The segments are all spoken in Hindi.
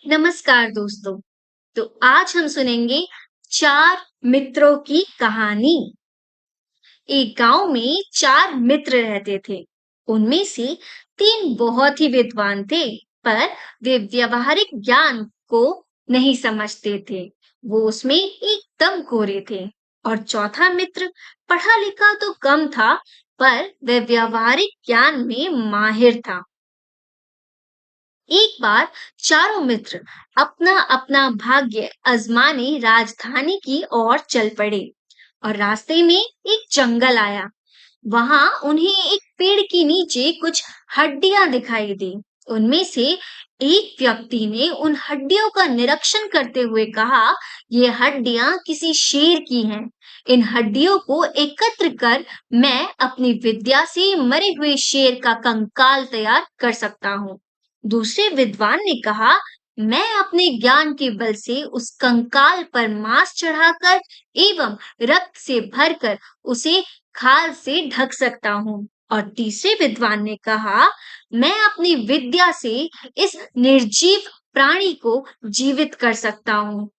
नमस्कार दोस्तों। तो आज हम सुनेंगे चार मित्रों की कहानी। एक गांव में चार मित्र रहते थे। उनमें से तीन बहुत ही विद्वान थे, पर वे व्यवहारिक ज्ञान को नहीं समझते थे। वो उसमें एकदम कोरे थे। और चौथा मित्र पढ़ा लिखा तो कम था, पर वह व्यवहारिक ज्ञान में माहिर था। एक बार चारों मित्र अपना अपना भाग्य आजमाने राजधानी की ओर चल पड़े और रास्ते में एक जंगल आया। वहां उन्हें एक पेड़ के नीचे कुछ हड्डियां दिखाई दी। उनमें से एक व्यक्ति ने उन हड्डियों का निरीक्षण करते हुए कहा, ये हड्डियां किसी शेर की हैं। इन हड्डियों को एकत्र कर मैं अपनी विद्या से मरे हुए शेर का कंकाल तैयार कर सकता हूँ। दूसरे विद्वान ने कहा, मैं अपने ज्ञान के बल से उस कंकाल पर मांस चढ़ाकर एवं रक्त से भरकर उसे खाल से ढक सकता हूँ। और तीसरे विद्वान ने कहा, मैं अपनी विद्या से इस निर्जीव प्राणी को जीवित कर सकता हूँ।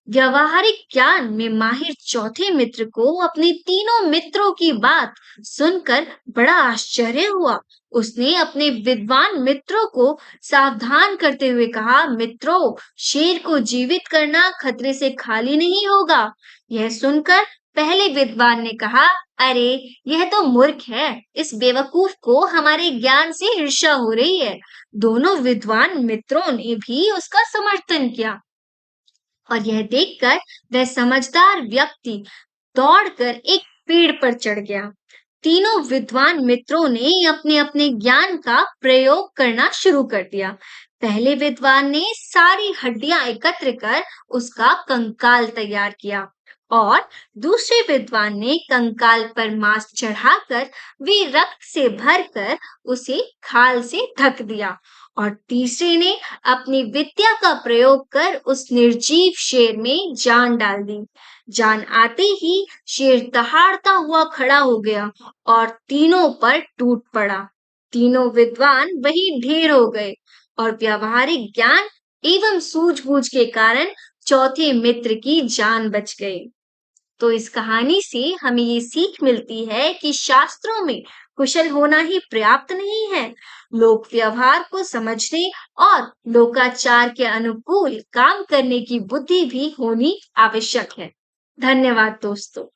व्यवहारिक ज्ञान में माहिर चौथे मित्र को अपने तीनों मित्रों की बात सुनकर बड़ा आश्चर्य हुआ। उसने अपने विद्वान मित्रों को सावधान करते हुए कहा, मित्रों, शेर को जीवित करना खतरे से खाली नहीं होगा। यह सुनकर पहले विद्वान ने कहा, अरे, यह तो मूर्ख है। इस बेवकूफ को हमारे ज्ञान से ईर्ष्या हो रही है। दोनों विद्वान मित्रों ने भी उसका समर्थन किया। और यह देखकर वह समझदार व्यक्ति दौड़कर एक पेड़ पर चढ़ गया। तीनों विद्वान मित्रों ने अपने अपने ज्ञान का प्रयोग करना शुरू कर दिया। पहले विद्वान ने सारी हड्डियां एकत्र कर उसका कंकाल तैयार किया और दूसरे विद्वान ने कंकाल पर मांस चढ़ाकर वे रक्त से भरकर उसे खाल से ढक दिया। और तीसरे ने अपनी विद्या का प्रयोग कर उस निर्जीव शेर में जान डाल दी। जान आते ही शेर दहाड़ता हुआ खड़ा हो गया और तीनों पर टूट पड़ा। तीनों विद्वान वही ढेर हो गए और व्यावहारिक ज्ञान एवं सूझबूझ के कारण चौथे मित्र की जान बच गई। तो इस कहानी से हमें ये सीख मिलती है कि शास्त्रों में कुशल होना ही पर्याप्त नहीं है। लोक व्यवहार को समझने और लोकाचार के अनुकूल काम करने की बुद्धि भी होनी आवश्यक है। धन्यवाद दोस्तों।